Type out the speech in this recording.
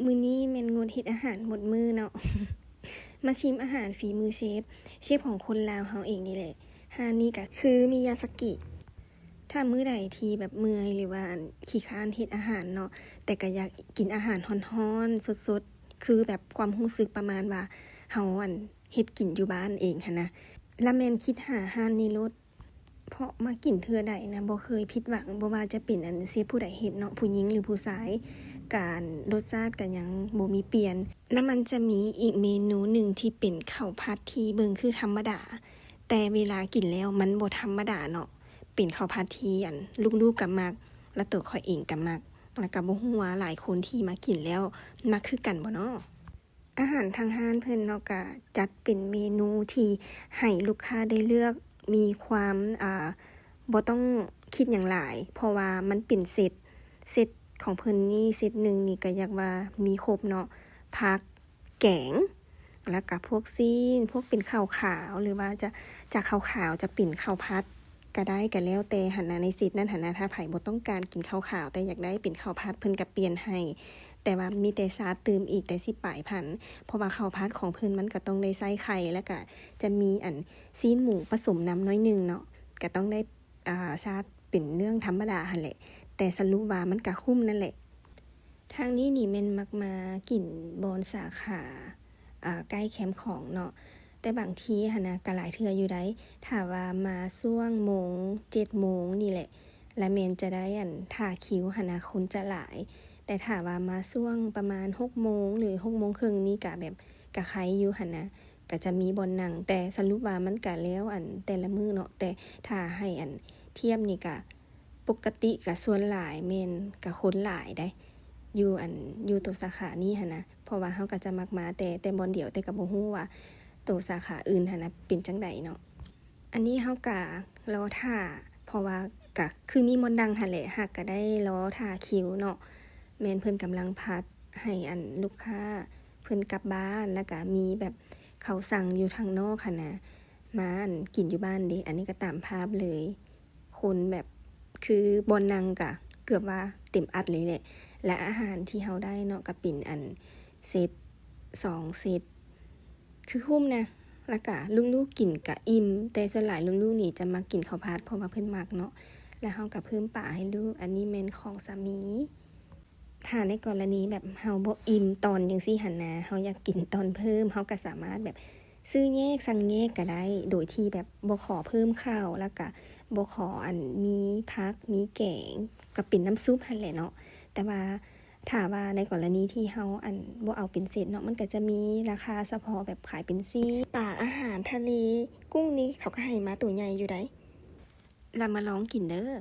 มื้อนี้แม่นงดเฮ็ดอาหารหมดมื้อเนาะ มาชิมอาหารฝีมือเชฟของคนลาวเฮาเองนี่แหละร้านนี้ก็คือมิยาสกิถ้ามื้อใดที่แบบเมื่อยหรือว่าขี้คร้านเฮ็ดอาหารเนาะแต่ก็อยากกินอาหารร้อนๆสดๆคือแบบความรู้สึกประมาณว่าเฮาเฮ็ดกินอยู่บ้านเองหันนะแล้วแม่นคิดหาร้านนี้โลดเพราะมากินเทื่อใดนะบ่เคยผิดหวังบ่ว่าจะเป็นเชฟผู้ใดเฮ็ดเนาะผู้หญิงหรือผู้ชายการรสชาติก็ยังบ่มีเปลี่ยนแล้วมันจะมีอีกเมนูหนึ่งที่เป็นข้าวผัดที่เบิ่งคือธรรมดาแต่เวลากินแล้วมันบ่ธรรมดาเนาะเป็นข้าวผัดที่ลูกๆก็มักและตัวข้อยเองก็มักแล้วก็บ่ฮู้ว่าหลายคนที่มากินแล้วมักคือกันบ่เนาะอาหารทางร้านเพิ่นเนาะก็จัดเป็นเมนูที่ให้ลูกค้าได้เลือกมีความบ่ต้องคิดหยังหลายเพราะว่ามันเป็นเซตของเพิ่นนี่เซตหนึ่งนี่ก็อยากว่ามีครบเนาะผักแกงแล้วก็พวกซีนพวกเป็นข้าวขาวหรือว่าจะจากข้าวขาวจะเป็นข้าวผัดก็ได้ก็แล้วแต่หันนะในเซตนั้นหันนะถ้าไผบ่ต้องการกินข้าวขาวแต่อยากได้เป็นข้าวผัดเพิ่นก็เปลี่ยนให้แต่ว่ามีแต่ชาร์จเติมอีกแต่สิปลายพันเพราะว่าข้าวผัดของเพิ่นมันก็ต้องได้ใส่ไข่แล้วก็จะมีซีนหมูผสมน้ำน้อยนึงเนาะก็ต้องได้ชาร์จเป็นเรื่องธรรมดาหั่นแหละแต่สรุปว่ามันก็คุ้มนั่นแหละทางนี้นี่แม่นมักมากินบอนสาขาใกล้แคมป์ของเนาะแต่บางทีหันนะก็หลายเทื่ออยู่ได้ถ้าว่ามาช่วงโมง7โมงนี่แหละและแม่นจะได้ท่าคิวหันนะคนจะหลายแต่ถ้าว่ามาช่วงประมาณ6โมงหรือ6โมงครึ่งนี่ก็แบบก็ใครอยู่หันนะก็จะมีบอนนั่งแต่สรุปว่ามันก็แล้วแต่ละมื้อเนาะแต่ถ้าให้เทียบนี่ก็ปกติก็ส่วนหลายแม่นก็คนหลายได้อยู่ตัวสาขานี้หันนะเพราะว่าเฮาก็จะมักมาแต่บ่อนเดียวแต่ก็บ่ฮู้ว่าตัวสาขาอื่นหันนะเป็นจังใดเนาะอันนี้เฮาก็รอท่าเพราะว่าก็คือมีมนต์ดังหั่นแหละฮักก็ได้รอท่าคิวเนาะแม่นเพิ่นกำลังผัดให้ลูกค้าเพิ่นกลับบ้านแล้วก็มีแบบเขาสั่งอยู่ทางนอกหั่นนะมากินอยู่บ้านเด้อันนี้ก็ตามภาพเลยคนแบบคือบอนนั่งก็เกือบว่าเต็มอัดเลยแหละและอาหารที่เฮาได้เนาะก็เป็นเซต2เซตคือคุ้มนะแล้วก็ลูกๆกินก็อิ่มแต่ส่วนหลายลูกๆนี่จะมากินข้าวผัดเพราะว่าเพิ่นมักเนาะแล้วเฮาก็เพิ่มปลาให้ลูกอันนี้แม่นของสามีถ้าในกรณีแบบเฮาบ่อิ่มตอนจังซี่หั่นนะเฮาอยากกินตอนเพิ่มเฮาก็สามารถแบบซื้อแยกสั่งแยกก็ได้โดยที่แบบบ่ขอเพิ่มข้าวแล้วก็บ่ขอมีผักมีแกงก็เป็นน้ำซุปหั่นแหละเนาะแต่ว่าถ้าว่าในกรณีที่เฮาบ่เอาเป็นเซตเนาะมันก็จะมีราคาเฉพาะแบบขายเป็นซี่ปลาอาหารทะเลกุ้งนี่เขาก็ให้มาตัวใหญ่อยู่ได้แล้วมาลองกินเด้อ